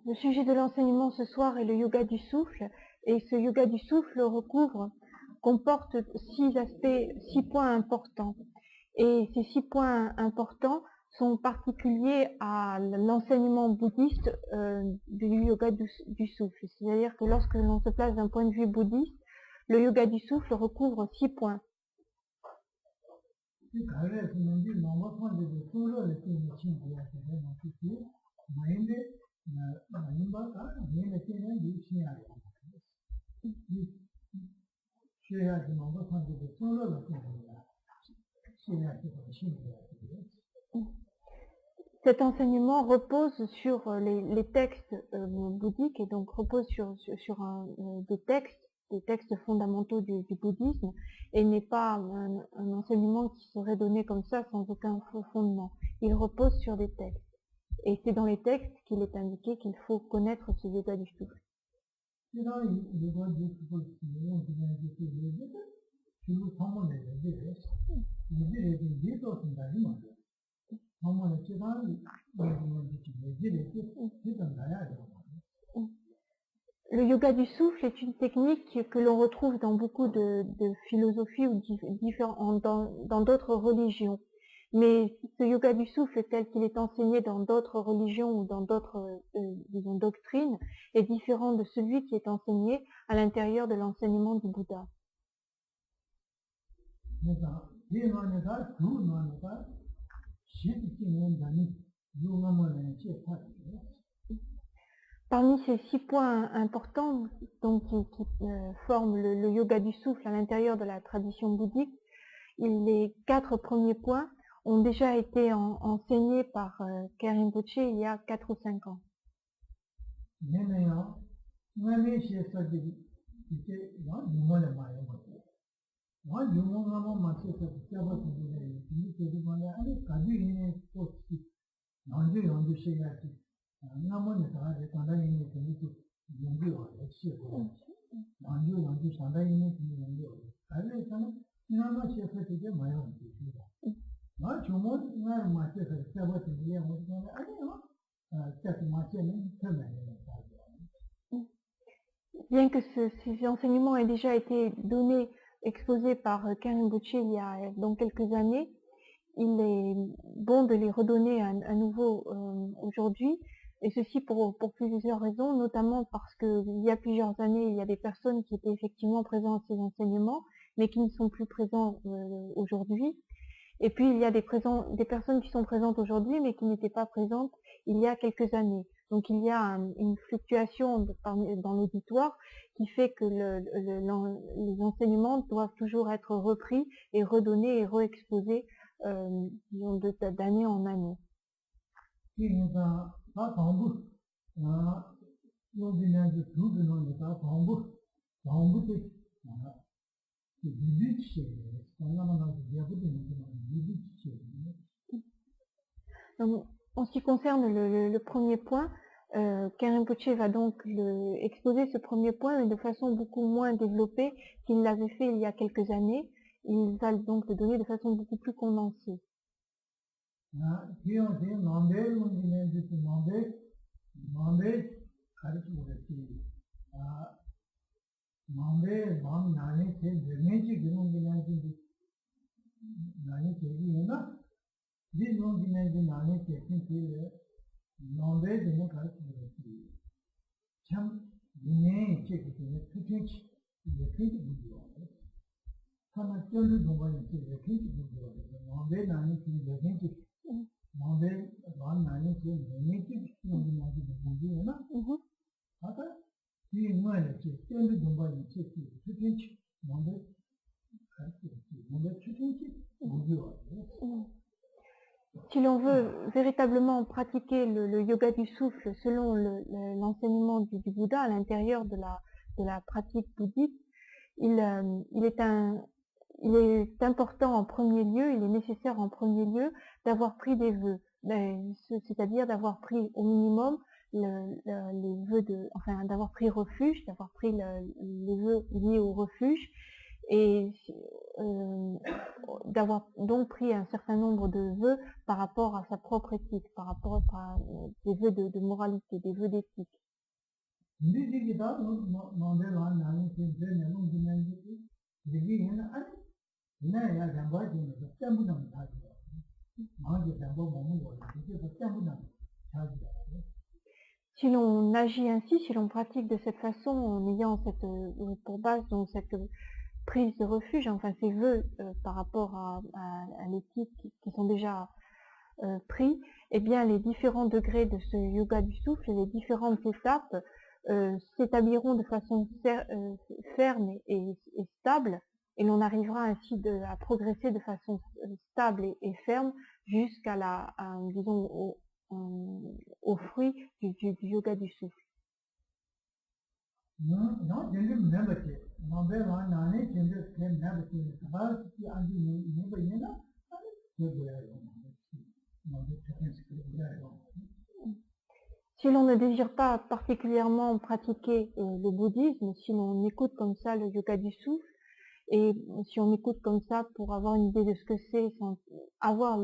Le sujet de l'enseignement ce soir est le yoga du souffle, et ce yoga du souffle comporte 6 aspects, 6 points importants. Et ces 6 points importants sont particuliers à l'enseignement bouddhiste du yoga du souffle. C'est-à-dire que lorsque l'on se place d'un point de vue bouddhiste, le yoga du souffle recouvre 6 points. Cet enseignement repose sur les textes bouddhiques, et donc repose sur des textes fondamentaux du bouddhisme, et n'est pas un enseignement qui serait donné comme ça sans aucun fondement. Il repose sur des textes. Et c'est dans les textes qu'il est indiqué qu'il faut connaître ce yoga du souffle. Le yoga du souffle est une technique que l'on retrouve dans beaucoup de philosophies ou dans d'autres religions. Mais ce yoga du souffle tel qu'il est enseigné dans d'autres religions ou dans d'autres doctrines est différent de celui qui est enseigné à l'intérieur de l'enseignement du Bouddha. Parmi ces 6 points importants donc, qui forment le yoga du souffle à l'intérieur de la tradition bouddhique, les 4 premiers points ont déjà été enseignés par Karen Rinpoche il y a 4 ou 5 ans. Bien que ces enseignements aient déjà été exposés par Karen Rinpoche il y a donc quelques années, il est bon de les redonner à nouveau aujourd'hui, et ceci pour plusieurs raisons, notamment parce qu'il y a plusieurs années, il y a des personnes qui étaient effectivement présentes à ces enseignements, mais qui ne sont plus présents aujourd'hui. Et puis il y a des personnes qui sont présentes aujourd'hui, mais qui n'étaient pas présentes il y a quelques années. Donc il y a une fluctuation dans l'auditoire qui fait que les enseignements doivent toujours être repris et redonnés et réexposés d'année en année. Donc, en ce qui concerne le premier point, Karen Rinpoche va donc exposer ce premier point, mais de façon beaucoup moins développée qu'il l'avait fait il y a quelques années. Il va donc le donner de façon beaucoup plus condensée. Si l'on veut véritablement pratiquer le yoga du souffle selon l'enseignement du Bouddha à l'intérieur de la pratique bouddhique, il est important en premier lieu, il est nécessaire en premier lieu d'avoir pris des vœux, c'est-à-dire d'avoir pris au minimum les vœux enfin d'avoir pris refuge, d'avoir pris les vœux liés au refuge, et d'avoir donc pris un certain nombre de vœux par rapport à sa propre éthique, par rapport à des vœux de moralité, des vœux d'éthique. Si l'on agit ainsi, si l'on pratique de cette façon, en ayant pour base donc cette prise de refuge, enfin ces vœux par rapport à l'éthique qui sont déjà pris, eh bien les différents degrés de ce yoga du souffle et les différentes étapes s'établiront de façon ferme et stable, et l'on arrivera ainsi à progresser de façon stable et ferme jusqu'à disons au fruit du yoga du souffle. Si l'on ne désire pas particulièrement pratiquer le bouddhisme, si l'on écoute comme ça le yoga du souffle, et si on écoute comme ça pour avoir une idée de ce que c'est, sans avoir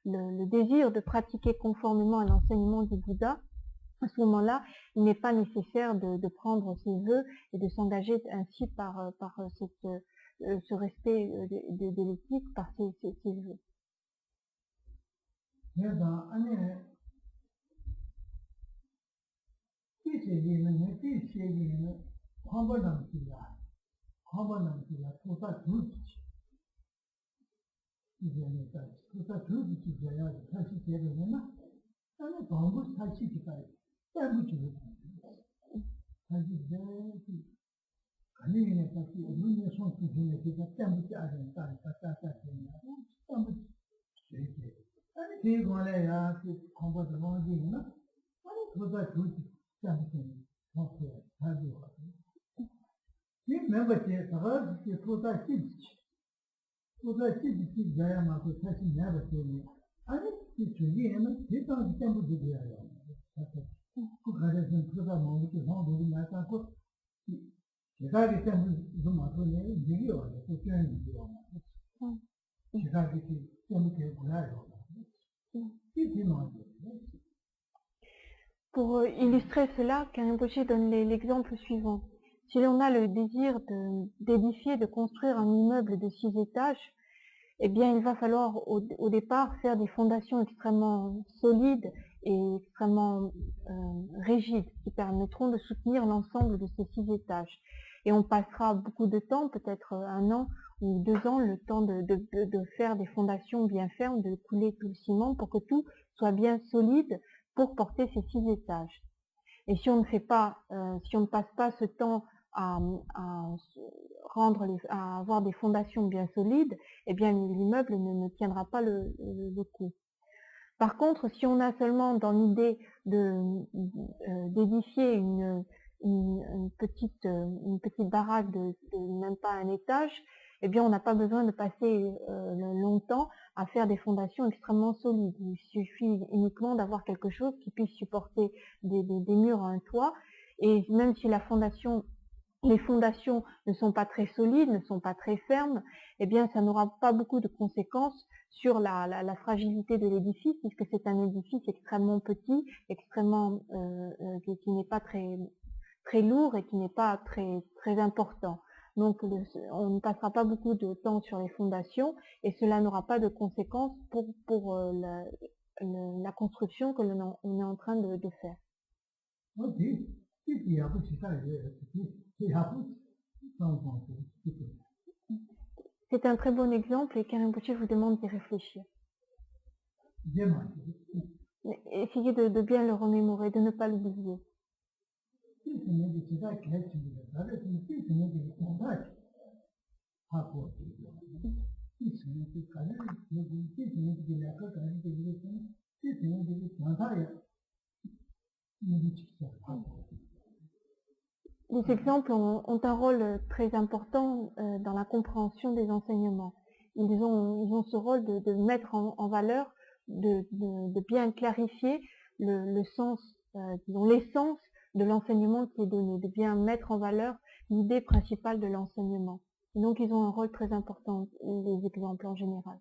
le désir de pratiquer conformément à l'enseignement du Bouddha, à ce moment-là, il n'est pas nécessaire de prendre ses vœux et de s'engager ainsi par ce respect de l'éthique, par ces vœux. Pour illustrer cela, Rinpoché donne l'exemple suivant. Si l'on a le désir d'édifier, de construire un immeuble de 6 étages, eh bien il va falloir au départ faire des fondations extrêmement solides et extrêmement rigides qui permettront de soutenir l'ensemble de ces 6 étages. Et on passera beaucoup de temps, peut-être 1 an ou 2 ans, le temps de faire des fondations bien fermes, de couler tout le ciment pour que tout soit bien solide pour porter ces 6 étages. Et si on ne fait pas, si on ne passe pas ce temps à avoir des fondations bien solides, eh bien l'immeuble ne tiendra pas le coup. Par contre, si on a seulement dans l'idée d'édifier une petite baraque de même pas 1 étage, eh bien on n'a pas besoin de passer longtemps à faire des fondations extrêmement solides. Il suffit uniquement d'avoir quelque chose qui puisse supporter des murs à un toit, et même si les fondations ne sont pas très solides, ne sont pas très fermes, eh bien ça n'aura pas beaucoup de conséquences sur la fragilité de l'édifice, puisque c'est un édifice extrêmement petit, qui n'est pas très lourd et qui n'est pas très important. Donc on ne passera pas beaucoup de temps sur les fondations, et cela n'aura pas de conséquences pour la construction que l'on est en train de faire. C'est un très bon exemple, et Rinpoché vous demande d'y réfléchir. Essayez de bien le remémorer, de ne pas l'oublier. Les exemples ont un rôle très important dans la compréhension des enseignements. Ils ont ce rôle de mettre en valeur, de bien clarifier le sens disons, l'essence de l'enseignement qui est donné, de bien mettre en valeur l'idée principale de l'enseignement. Et donc, ils ont un rôle très important, les exemples en général.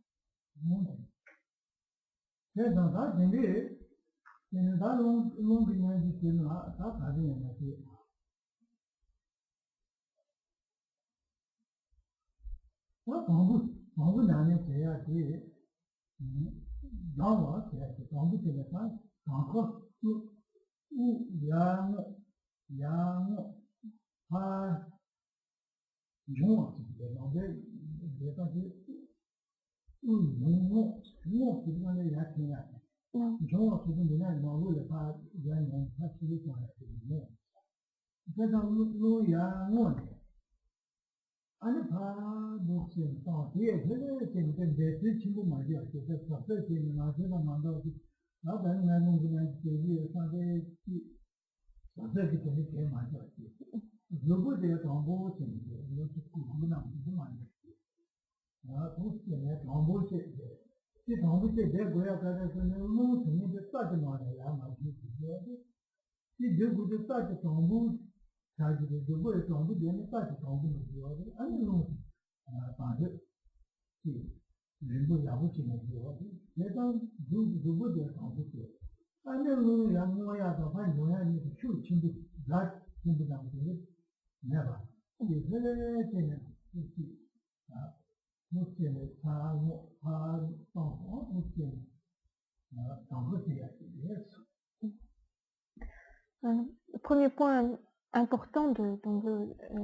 Le premier point important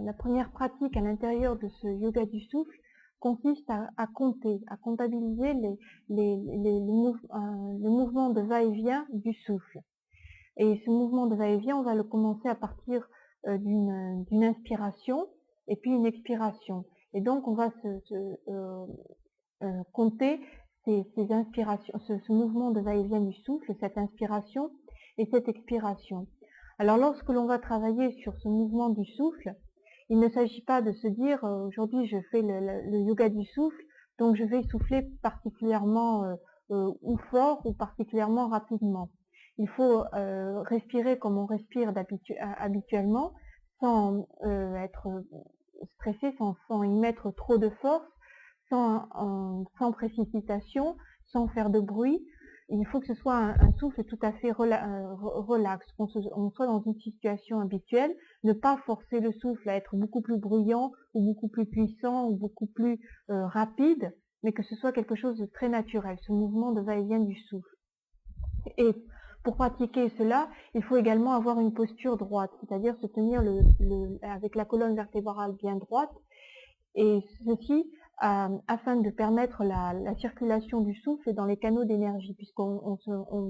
la première pratique à l'intérieur de ce yoga du souffle consiste à compter, à comptabiliser le mouvement de va-et-vient du souffle. Et ce mouvement de va-et-vient, on va le commencer à partir d'une inspiration et puis une expiration. Et donc, on va compter ces inspirations, ce mouvement de va-et-vient du souffle, cette inspiration et cette expiration. Alors, lorsque l'on va travailler sur ce mouvement du souffle, il ne s'agit pas de se dire aujourd'hui je fais le yoga du souffle, donc je vais souffler particulièrement ou fort ou particulièrement rapidement. Il faut respirer comme on respire habituellement, sans être stressé, sans y mettre trop de force, sans précipitation, sans faire de bruit. Il faut que ce soit un souffle tout à fait relax, qu'on soit dans une situation habituelle, ne pas forcer le souffle à être beaucoup plus bruyant ou beaucoup plus puissant ou beaucoup plus rapide, mais que ce soit quelque chose de très naturel, ce mouvement de va-et-vient du souffle. Et pour pratiquer cela, il faut également avoir une posture droite, c'est-à-dire se tenir avec la colonne vertébrale bien droite, et ceci afin de permettre la circulation du souffle dans les canaux d'énergie, puisqu'on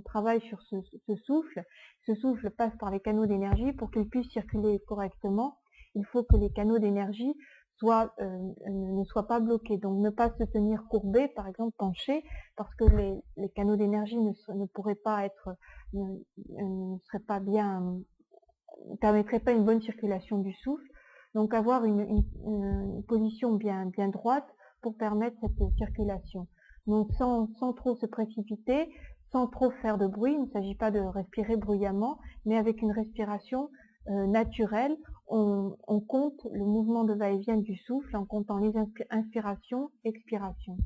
travaille sur ce souffle passe par les canaux d'énergie. Pour qu'il puisse circuler correctement, il faut que les canaux d'énergie ne soient pas bloqués, donc ne pas se tenir courbé, par exemple penché, parce que les canaux d'énergie ne pourraient pas être, ne permettraient pas une bonne circulation du souffle. Donc avoir une position bien droite pour permettre cette circulation. Donc sans trop se précipiter, sans trop faire de bruit, il ne s'agit pas de respirer bruyamment, mais avec une respiration naturelle, on compte le mouvement de va-et-vient du souffle en comptant les inspirations, expirations.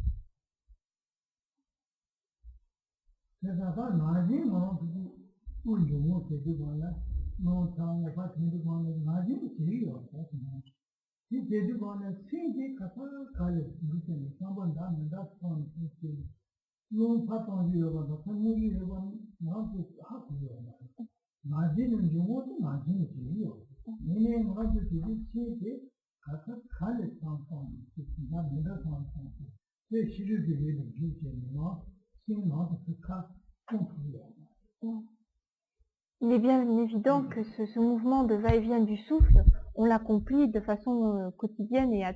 Il est bien évident que ce mouvement de va-et-vient du souffle, on l'accomplit de façon quotidienne et à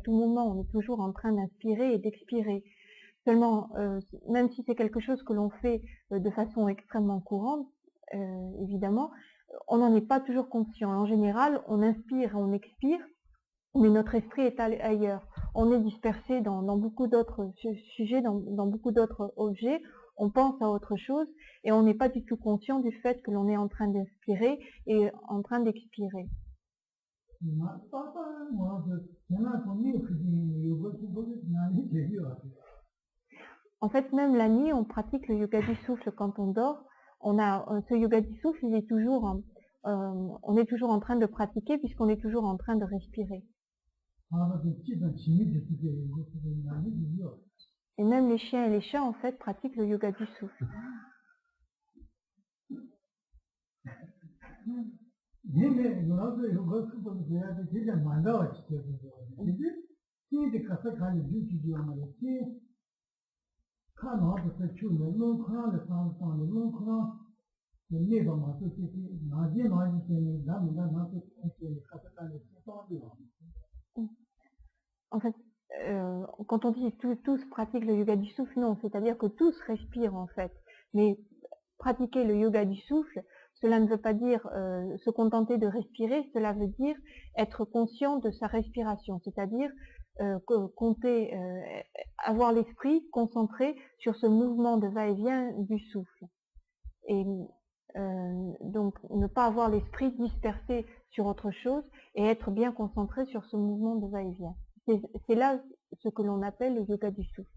tout moment. On est toujours en train d'inspirer et d'expirer. Seulement, même si c'est quelque chose que l'on fait de façon extrêmement courante, évidemment, on n'en est pas toujours conscient. En général, on inspire et on expire, mais notre esprit est ailleurs. On est dispersé dans beaucoup d'autres sujets, dans beaucoup d'autres objets. on pense à autre chose et on n'est pas du tout conscient du fait que l'on est en train d'inspirer et en train d'expirer. En fait, même la nuit, on pratique le yoga du souffle quand on dort. Ce yoga du souffle, il est toujours, on est toujours en train de pratiquer puisqu'on est toujours en train de respirer. Et même les chiens et les chats, en fait, pratiquent le yoga du souffle. En fait, quand on dit tous pratiquent le yoga du souffle, non, c'est-à-dire que tous respirent en fait. Mais pratiquer le yoga du souffle, cela ne veut pas dire se contenter de respirer, cela veut dire être conscient de sa respiration, c'est-à-dire compter, avoir l'esprit concentré sur ce mouvement de va-et-vient du souffle. Et donc ne pas avoir l'esprit dispersé sur autre chose et être bien concentré sur ce mouvement de va-et-vient. C'est là ce que l'on appelle le yoga du souffle.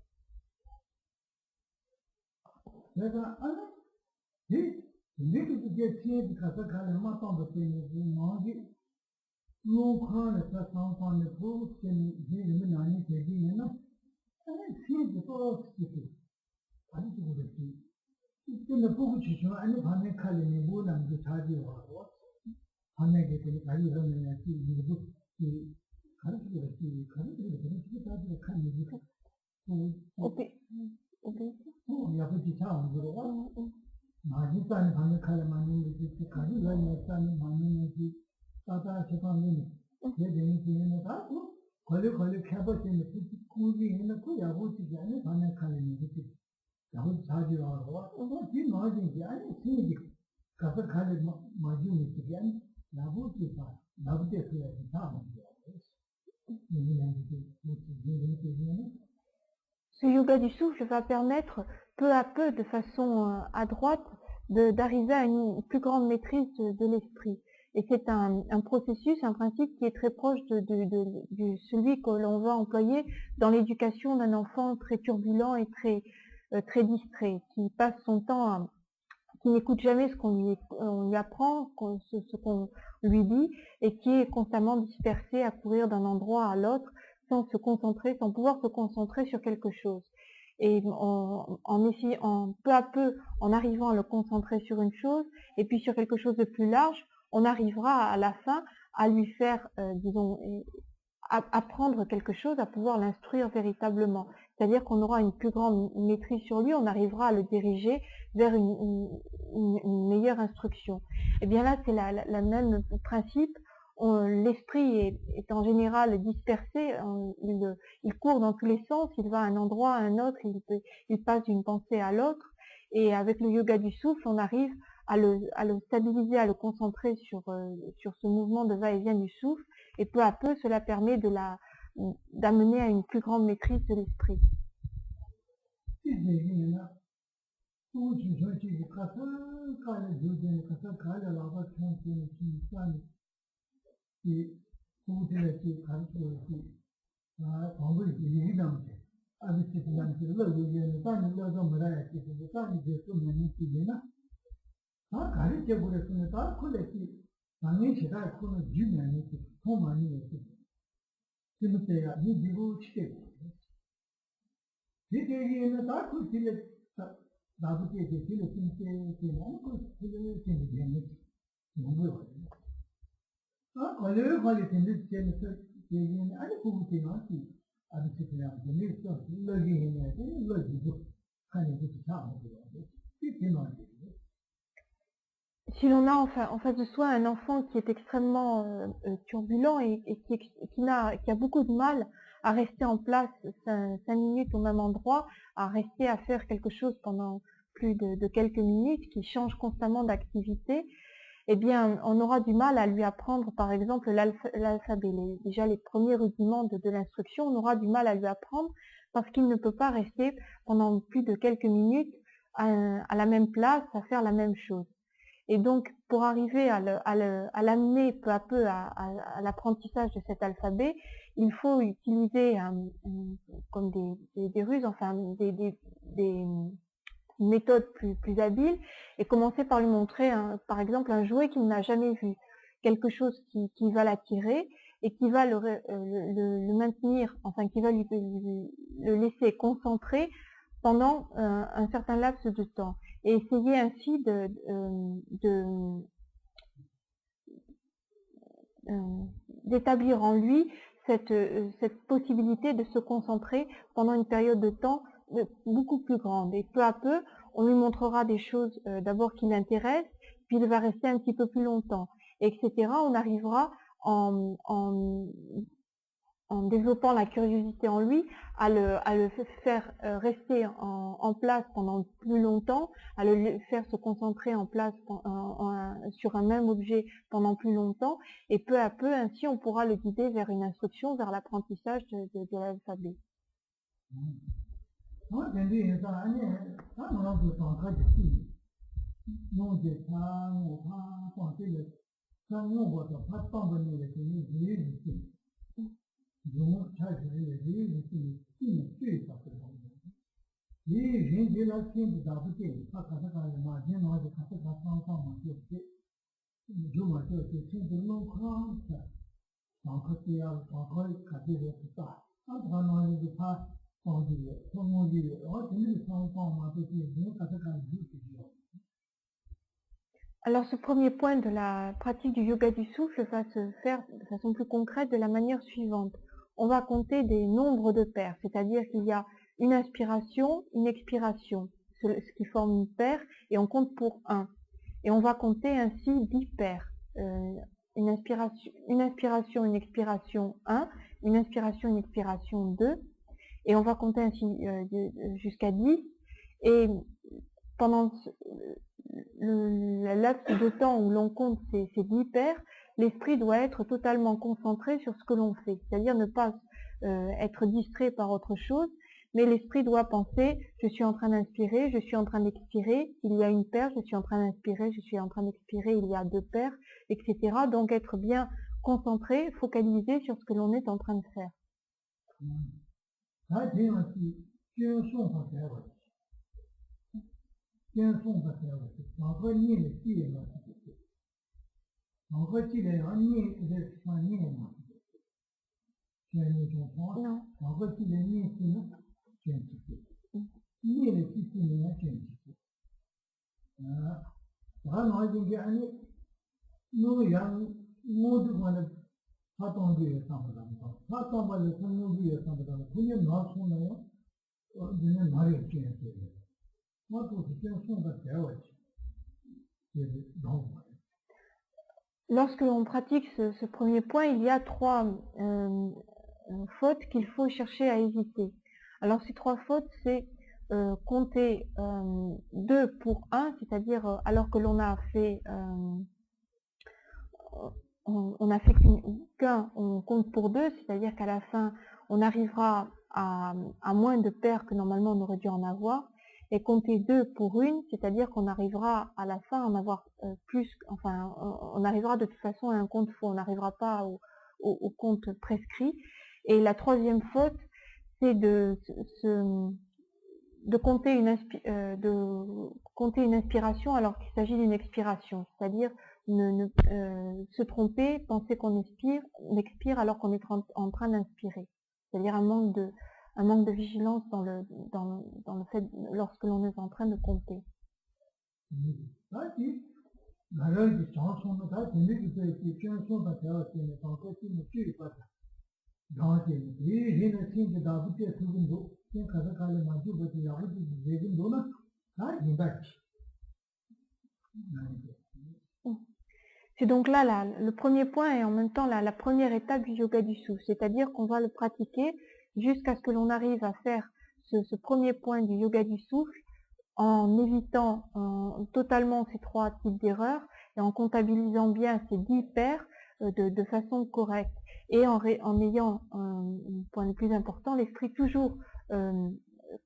Ce yoga du souffle va permettre peu à peu, de façon adroite, d'arriver à une plus grande maîtrise de l'esprit. Et c'est un processus, un principe qui est très proche de celui que l'on va employer dans l'éducation d'un enfant très turbulent et très distrait, qui passe son temps qui n'écoute jamais ce qu'on lui apprend, ce qu'on lui dit, et qui est constamment dispersé à courir d'un endroit à l'autre sans pouvoir se concentrer sur quelque chose. Et en peu à peu, en arrivant à le concentrer sur une chose, et puis sur quelque chose de plus large, on arrivera à la fin à lui faire, disons, apprendre quelque chose, à pouvoir l'instruire véritablement. C'est-à-dire qu'on aura une plus grande maîtrise sur lui, on arrivera à le diriger vers une meilleure instruction. Et bien là, c'est le même principe. L'esprit est en général dispersé, il court dans tous les sens, il va à un endroit à un autre, il passe d'une pensée à l'autre. Et avec le yoga du souffle, on arrive à le stabiliser, à le concentrer sur ce mouvement de va-et-vient du souffle. Et peu à peu, cela permet d'amener à une plus grande maîtrise de l'esprit. Si l'on a en face de soi un enfant qui est extrêmement turbulent et qui a beaucoup de mal à rester en place 5 minutes au même endroit, à rester à faire quelque chose pendant plus de quelques minutes, qui change constamment d'activité, eh bien, on aura du mal à lui apprendre, par exemple, l'alphabet. Déjà, les premiers rudiments de l'instruction, on aura du mal à lui apprendre parce qu'il ne peut pas rester pendant plus de quelques minutes à la même place, à faire la même chose. Et donc, pour arriver à l'amener peu à peu à l'apprentissage de cet alphabet, il faut utiliser comme des ruses, enfin des méthodes plus habiles, et commencer par lui montrer, par exemple, un jouet qu'il n'a jamais vu, quelque chose qui va l'attirer et qui va le maintenir, enfin qui va le laisser concentrer pendant un certain laps de temps, et essayer ainsi d'établir en lui cette possibilité de se concentrer pendant une période de temps beaucoup plus grande. Et peu à peu, on lui montrera des choses d'abord qui l'intéressent, puis il va rester un petit peu plus longtemps, etc. On arrivera en développant la curiosité en lui, à le faire rester en place pendant plus longtemps, à le faire se concentrer en place sur un même objet pendant plus longtemps, et peu à peu, ainsi, on pourra le guider vers une instruction, vers l'apprentissage de l'alphabet. Alors, ce premier point de la pratique du yoga du souffle va se faire de façon plus concrète de la manière suivante. On va compter des nombres de paires, c'est-à-dire qu'il y a une inspiration, une expiration, ce qui forme une paire, et on compte pour 1. Et on va compter ainsi 10 paires. Une inspiration, une expiration 1, une inspiration, une expiration 2, et on va compter ainsi jusqu'à 10. Et pendant le laps de temps où l'on compte ces 10 paires, l'esprit doit être totalement concentré sur ce que l'on fait, c'est-à-dire ne pas être distrait par autre chose, mais l'esprit doit penser, je suis en train d'inspirer, je suis en train d'expirer, il y a une paire, je suis en train d'inspirer, je suis en train d'expirer, il y a 2 paires, etc. Donc être bien concentré, focalisé sur ce que l'on est en train de faire. Non. Lorsque l'on pratique ce premier point, il y a 3 fautes qu'il faut chercher à éviter. Alors ces 3 fautes, c'est compter 2 pour 1, c'est-à-dire alors que l'on a fait qu'un, on compte pour 2, c'est-à-dire qu'à la fin, on arrivera à moins de paires que normalement on aurait dû en avoir, et compter 2 pour 1, c'est-à-dire qu'on arrivera à la fin à en avoir plus, enfin, on arrivera de toute façon à un compte faux, on n'arrivera pas au compte prescrit. Et la 3e faute, c'est de compter une inspiration alors qu'il s'agit d'une expiration, c'est-à-dire se tromper, penser qu'on expire alors qu'on est en train d'inspirer. C'est-à-dire un manque de vigilance dans le fait lorsque l'on est en train de compter. C'est donc là le premier point et en même temps la première étape du yoga du souffle, c'est-à-dire qu'on va le pratiquer jusqu'à ce que l'on arrive à faire ce premier point du yoga du souffle en évitant totalement ces 3 types d'erreurs et en comptabilisant bien ces 10 paires de façon correcte, et en ayant un point le plus important, l'esprit toujours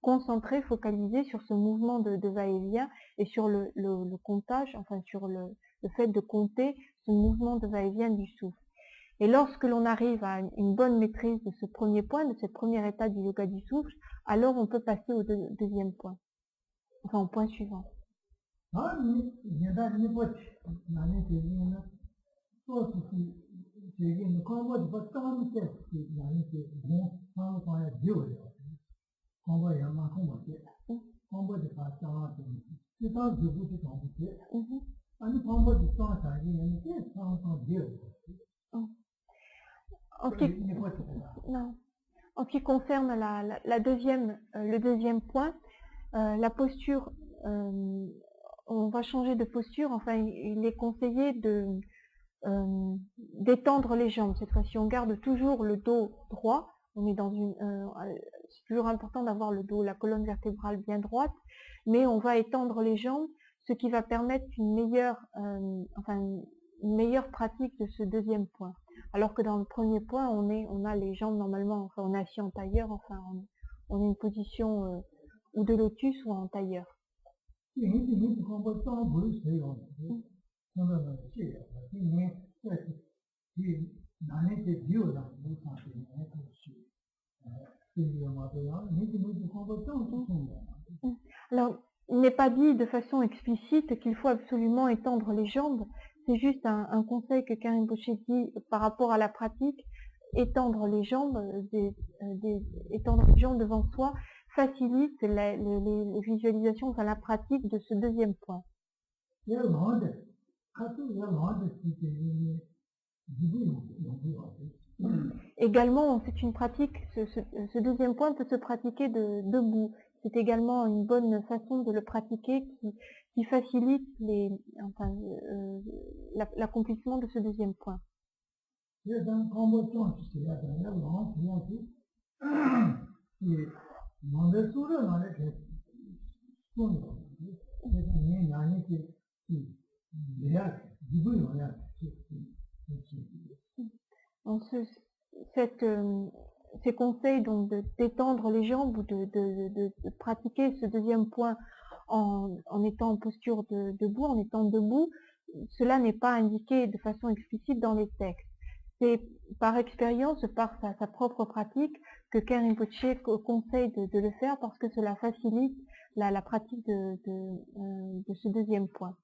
concentrer, focaliser sur ce mouvement de va-et-vient et sur le comptage, enfin sur le fait de compter ce mouvement de va-et-vient du souffle. Et lorsque l'on arrive à une bonne maîtrise de ce premier point, de cette première étape du yoga du souffle, alors on peut passer au deuxième point, enfin au point suivant. En ce qui concerne le deuxième point, la posture, on va changer de posture, enfin il est conseillé d'étendre les jambes. Cette fois-ci, on garde toujours le dos droit. On est dans c'est toujours important d'avoir le dos, la colonne vertébrale bien droite, mais on va étendre les jambes, ce qui va permettre une meilleure pratique de ce deuxième point. Alors que dans le premier point, on a les jambes normalement, enfin on est assis en tailleur, enfin on a une position ou de lotus ou en tailleur. Alors, il n'est pas dit de façon explicite qu'il faut absolument étendre les jambes. C'est juste un conseil que Karim Boucher dit par rapport à la pratique. Étendre les jambes, étendre les jambes devant soi facilite les visualisations, enfin la pratique de ce deuxième point. Également, c'est une pratique, ce deuxième point peut se pratiquer debout. C'est également une bonne façon de le pratiquer qui facilite l'accomplissement de ce deuxième point. Ces conseils donc d'étendre les jambes ou de pratiquer ce deuxième point en étant en posture debout, en étant debout, cela n'est pas indiqué de façon explicite dans les textes. C'est par expérience, par sa propre pratique, que Karim Rinpoche conseille de le faire parce que cela facilite la pratique de ce deuxième point.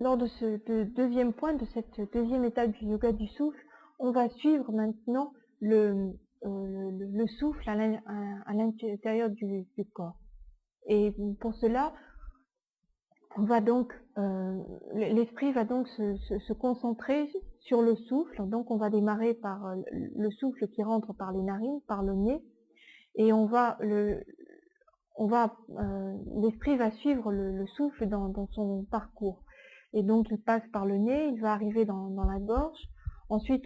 Lors de ce deuxième point, de cette deuxième étape du yoga du souffle, on va suivre maintenant le souffle à l'intérieur du corps. Et pour cela, l'esprit va donc se concentrer sur le souffle. Donc on va démarrer par le souffle qui rentre par les narines, par le nez, et on va l'esprit va suivre le souffle dans son parcours. Et donc il passe par le nez, il va arriver dans la gorge. Ensuite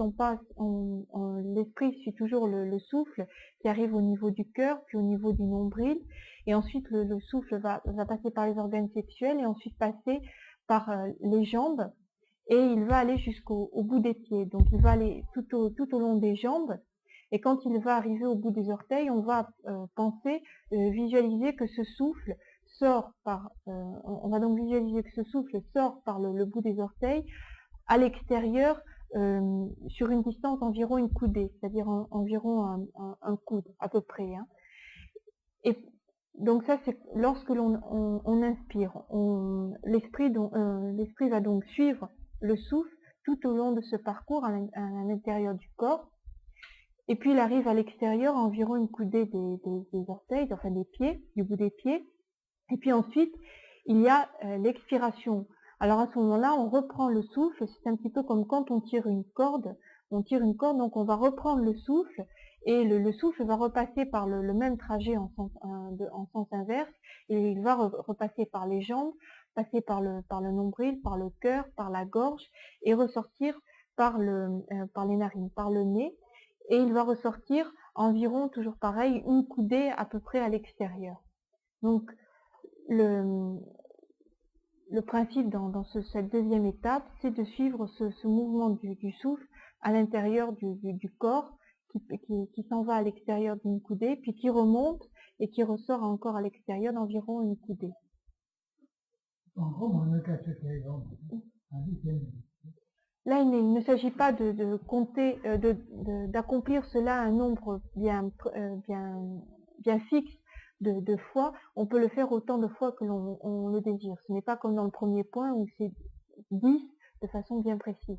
l'esprit suit toujours le souffle qui arrive au niveau du cœur, puis au niveau du nombril. Et ensuite le souffle va passer par les organes sexuels et ensuite passer par les jambes. Et il va aller jusqu'au bout des pieds. Donc il va aller tout au long des jambes. Et quand il va arriver au bout des orteils, on va visualiser que ce souffle sort on va donc visualiser que ce souffle sort par le bout des orteils à l'extérieur sur une distance d'environ une coudée, c'est-à-dire environ un coude à peu près. Hein. Et donc ça, c'est lorsque on inspire. L'esprit va donc suivre le souffle tout au long de ce parcours à l'intérieur du corps. Et puis il arrive à l'extérieur, à environ une coudée des orteils, enfin des pieds, du bout des pieds. Et puis ensuite, il y a l'expiration. Alors à ce moment-là, on reprend le souffle. C'est un petit peu comme quand on tire une corde. On tire une corde, donc on va reprendre le souffle. Et le souffle va repasser par le même trajet en sens inverse. Et il va repasser par les jambes, passer par le nombril, par le cœur, par la gorge, et ressortir par les narines, par le nez. Et il va ressortir environ, toujours pareil, une coudée à peu près à l'extérieur. Donc, le principe dans cette deuxième étape, c'est de suivre ce mouvement du souffle à l'intérieur du corps, qui s'en va à l'extérieur d'une coudée, puis qui remonte et qui ressort encore à l'extérieur d'environ une coudée. Là, il ne s'agit pas de compter, d'accomplir cela un nombre bien fixe de fois. On peut le faire autant de fois que l'on le désire. Ce n'est pas comme dans le premier point où c'est 10 de façon bien précise.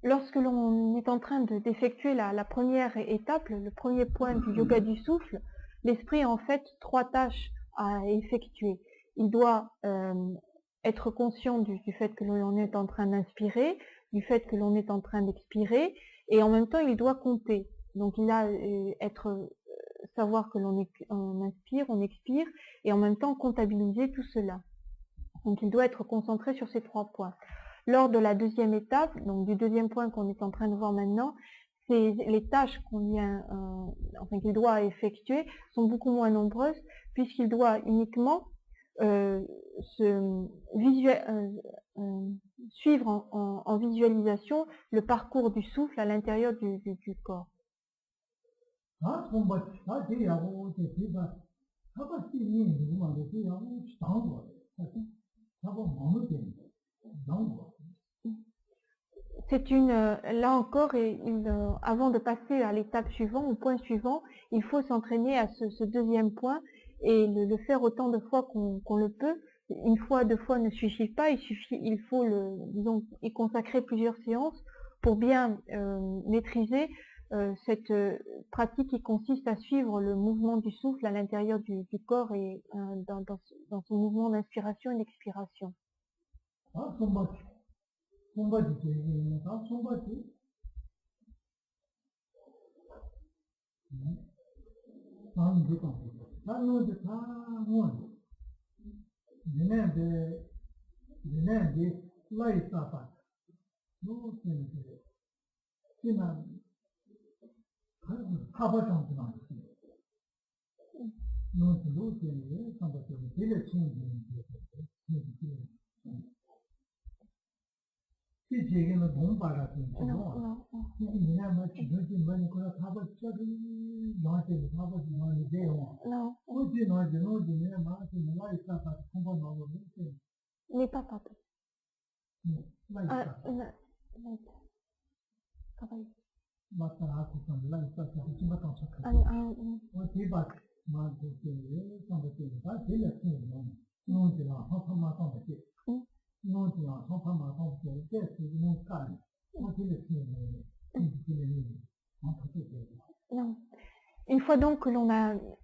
Lorsque l'on est en train d'effectuer la première étape, le premier point du yoga du souffle, l'esprit a en fait 3 tâches à effectuer. Il doit être conscient du fait que l'on est en train d'inspirer, du fait que l'on est en train d'expirer, et en même temps il doit compter. Donc il a savoir que on inspire, on expire, et en même temps comptabiliser tout cela. Donc il doit être concentré sur ces 3 points. Lors de la deuxième étape, donc du deuxième point qu'on est en train de voir maintenant, les tâches qu'il doit effectuer sont beaucoup moins nombreuses, puisqu'il doit uniquement suivre en visualisation le parcours du souffle à l'intérieur du corps. Là encore, avant de passer à l'étape suivante, au point suivant, il faut s'entraîner à ce deuxième point et le faire autant de fois qu'on le peut. Une fois, 2 fois ne suffit pas, il faut y consacrer plusieurs séances pour bien maîtriser cette pratique qui consiste à suivre le mouvement du souffle à l'intérieur du corps et dans son mouvement d'inspiration et d'expiration. N'est pas Allez, non. Une fois donc que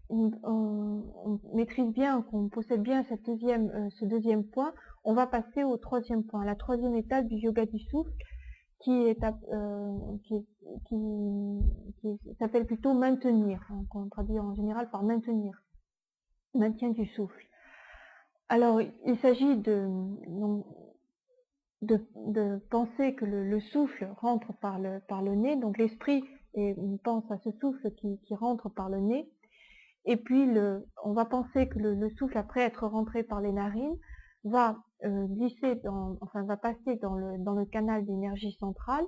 on maîtrise bien, qu'on possède bien ce deuxième point, on va passer au troisième point, la troisième étape du yoga du souffle, qui s'appelle plutôt maintenir, hein, qu'on traduit en général par maintenir, maintien du souffle. Alors, il s'agit de penser que le souffle rentre par le nez, donc l'esprit pense à ce souffle qui rentre par le nez, et puis on va penser que le souffle, après être rentré par les narines, va glisser va passer dans le canal d'énergie centrale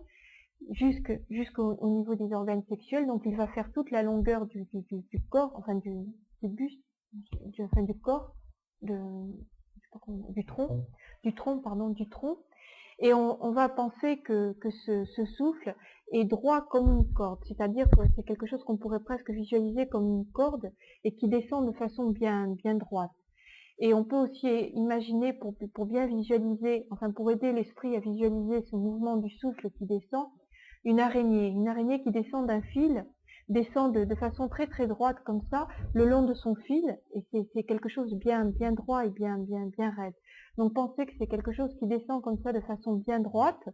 jusqu'au niveau des organes sexuels, donc il va faire toute la longueur du corps, enfin du buste, du corps, du tronc, et on va penser que ce souffle est droit comme une corde, c'est-à-dire que c'est quelque chose qu'on pourrait presque visualiser comme une corde et qui descend de façon bien droite. Et on peut aussi imaginer, pour bien visualiser, enfin pour aider l'esprit à visualiser ce mouvement du souffle qui descend, une araignée qui descend d'un fil, descend de façon très droite comme ça, le long de son fil, et c'est quelque chose de bien droit et bien raide. Donc pensez que c'est quelque chose qui descend comme ça de façon bien droite,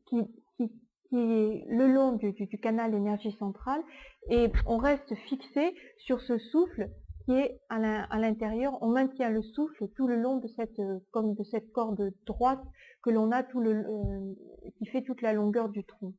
qui est le long du canal d'énergie centrale, et on reste fixé sur ce souffle qui est à l'intérieur. On maintient le souffle tout le long de cette corde droite que l'on a qui fait toute la longueur du tronc.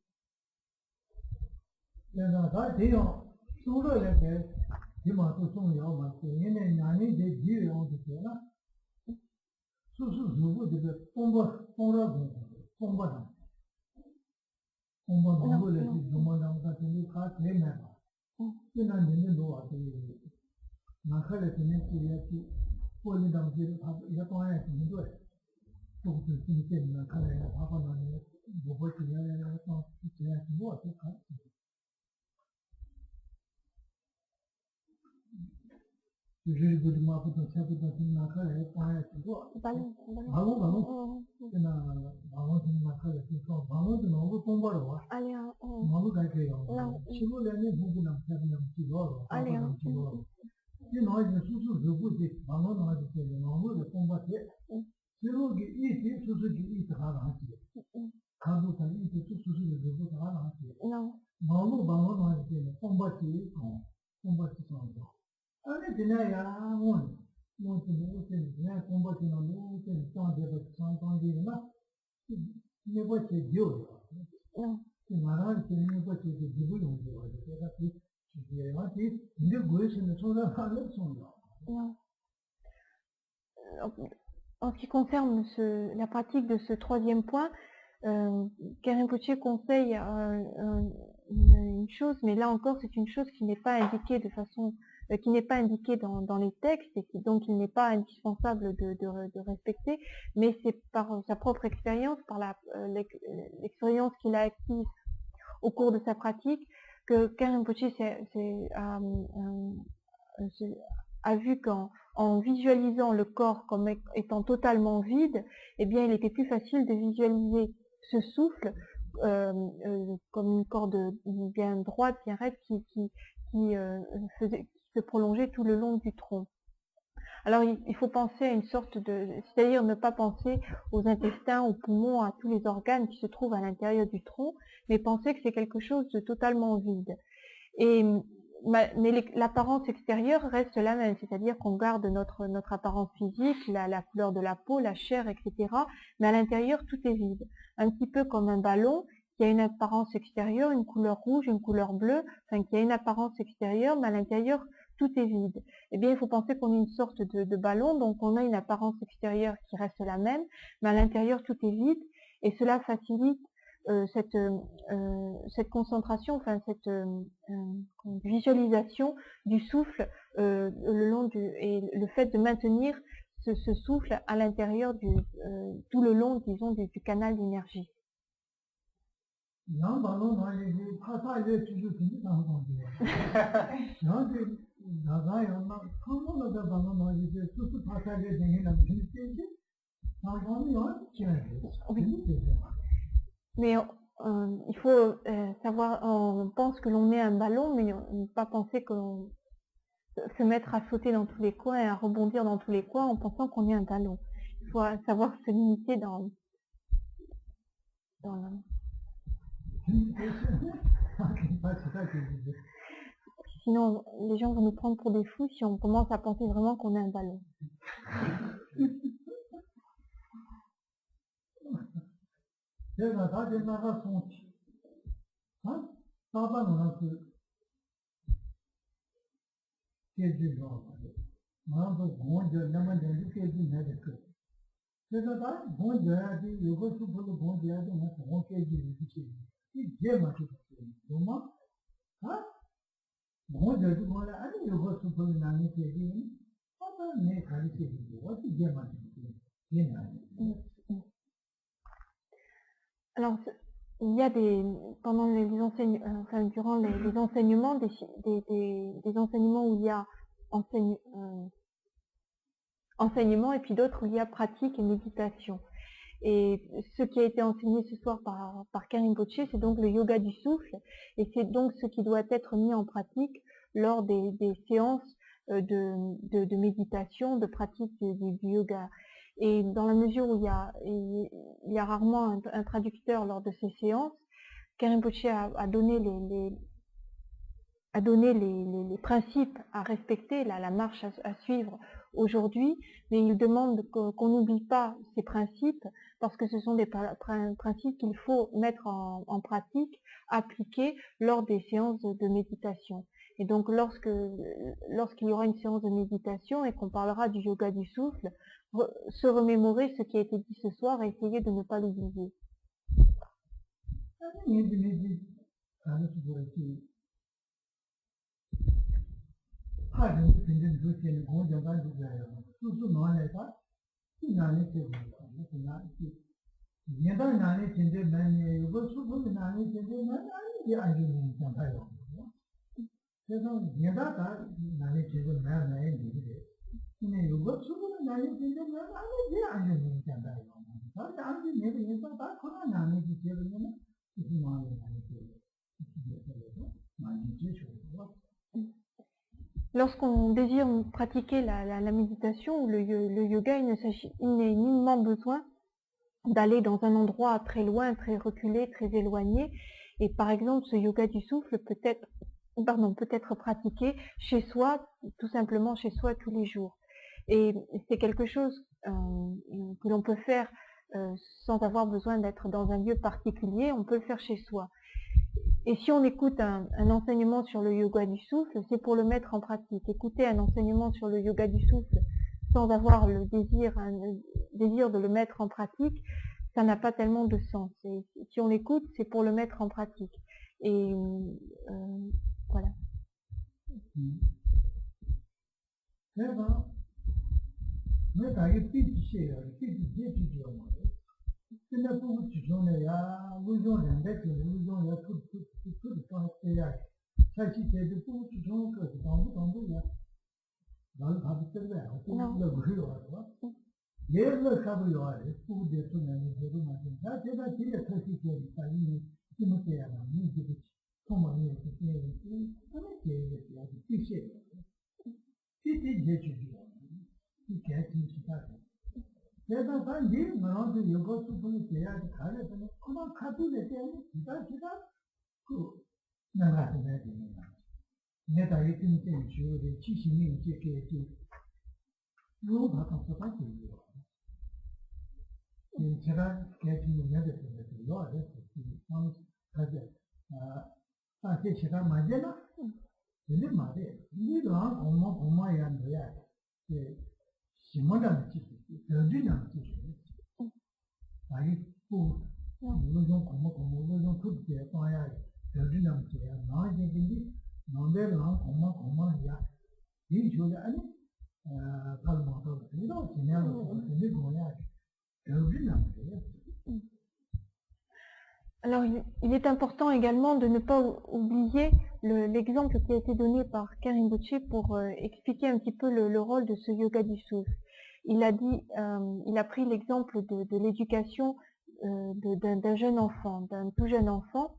En ce qui concerne la pratique de ce troisième point, Karen Potier conseille une chose, mais là encore c'est une chose qui n'est pas indiquée qui n'est pas indiquée dans les textes et donc il n'est pas indispensable de respecter, mais c'est par sa propre expérience, par l'expérience qu'il a acquise au cours de sa pratique, que Karen Potier a vu qu'en visualisant le corps comme étant totalement vide, eh bien il était plus facile de visualiser ce souffle comme une corde bien droite, bien raide, qui se prolongeait tout le long du tronc. Alors il faut penser à une sorte c'est-à-dire ne pas penser aux intestins, aux poumons, à tous les organes qui se trouvent à l'intérieur du tronc, mais penser que c'est quelque chose de totalement vide. Mais l'apparence extérieure reste la même, c'est-à-dire qu'on garde notre apparence physique, la couleur de la peau, la chair, etc. Mais à l'intérieur, tout est vide. Un petit peu comme un ballon qui a une apparence extérieure, une couleur rouge, une couleur bleue, enfin qui a une apparence extérieure, mais à l'intérieur, tout est vide. Eh bien, il faut penser qu'on est une sorte de ballon, donc on a une apparence extérieure qui reste la même, mais à l'intérieur, tout est vide, et cela facilite cette concentration, enfin cette visualisation du souffle le long et le fait de maintenir ce souffle à l'intérieur tout le long, disons, du canal d'énergie. 양 바로 나에게 파사에 주주신지 나오던데. 나한테 나가요. 나 처음으로 바로 나에게 수수 파사에 되는 진짜지. 나가면 Oui. Mais il faut savoir, on pense que l'on est un ballon, mais on ne pas penser que l'on se mettre à sauter dans tous les coins et à rebondir dans tous les coins en pensant qu'on est un ballon. Il faut savoir se limiter dans Sinon, les gens vont nous prendre pour des fous si on commence à penser vraiment qu'on est un ballon. Alors, il y a pendant durant les enseignements, des enseignements où il y a enseignement et puis d'autres où il y a pratique et méditation. Et ce qui a été enseigné ce soir par Karim Boche, c'est donc le yoga du souffle, et c'est donc ce qui doit être mis en pratique lors des séances de méditation, de pratique du yoga. Et dans la mesure où il y a rarement un traducteur lors de ces séances, Karim Boche a donné les principes à respecter, la marche à suivre aujourd'hui, mais il demande qu'on n'oublie pas ces principes parce que ce sont des principes qu'il faut mettre en pratique, appliquer lors des séances de méditation. Et donc lorsqu'il y aura une séance de méditation et qu'on parlera du yoga du souffle, se remémorer ce qui a été dit ce soir et essayer de ne pas l'oublier. Lorsqu'on désire pratiquer la méditation ou le yoga, il n'est nullement besoin d'aller dans un endroit très loin, très reculé, très éloigné. Et par exemple, ce yoga du souffle peut être pratiqué chez soi, tout simplement chez soi tous les jours. Et c'est quelque chose que l'on peut faire sans avoir besoin d'être dans un lieu particulier, on peut le faire chez soi. Et si on écoute un enseignement sur le yoga du souffle, c'est pour le mettre en pratique. Écouter un enseignement sur le yoga du souffle sans avoir le désir de le mettre en pratique, ça n'a pas tellement de sens. Et si on l'écoute, c'est pour le mettre en pratique. Et voilà. Alors, il est important également de ne pas oublier l'exemple qui a été donné par Karim Rinpoché pour expliquer un petit peu le rôle de ce yoga du souffle. Il a dit, il a pris l'exemple de l'éducation d'un jeune enfant, d'un tout jeune enfant,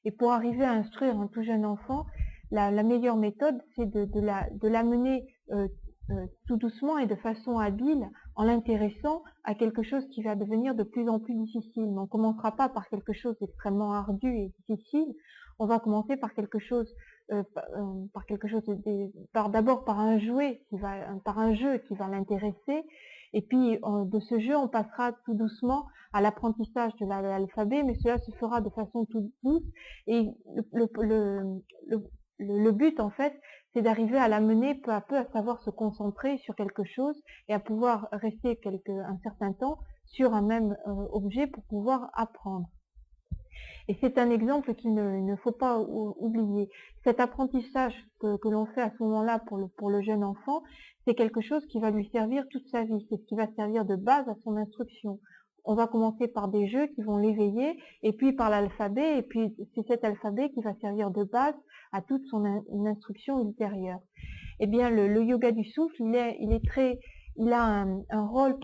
et pour arriver à instruire un tout jeune enfant, la meilleure méthode, c'est de l'amener tout doucement et de façon habile en l'intéressant à quelque chose qui va devenir de plus en plus difficile. Mais on ne commencera pas par quelque chose d'extrêmement ardu et difficile. On va commencer par quelque chose, d'abord par un jouet par un jeu qui va l'intéresser. Et puis de ce jeu, on passera tout doucement à l'apprentissage de l'alphabet, mais cela se fera de façon toute douce. Et le but, en fait, c'est d'arriver à l'amener peu à peu à savoir se concentrer sur quelque chose et à pouvoir rester un certain temps sur un même objet pour pouvoir apprendre. Et c'est un exemple qu'il ne faut pas oublier. Cet apprentissage que l'on fait à ce moment-là pour le jeune enfant, c'est quelque chose qui va lui servir toute sa vie. C'est ce qui va servir de base à son instruction. On va commencer par des jeux qui vont l'éveiller, et puis par l'alphabet, et puis c'est cet alphabet qui va servir de base à toute son instruction ultérieure. Eh bien, le yoga du souffle, il a un rôle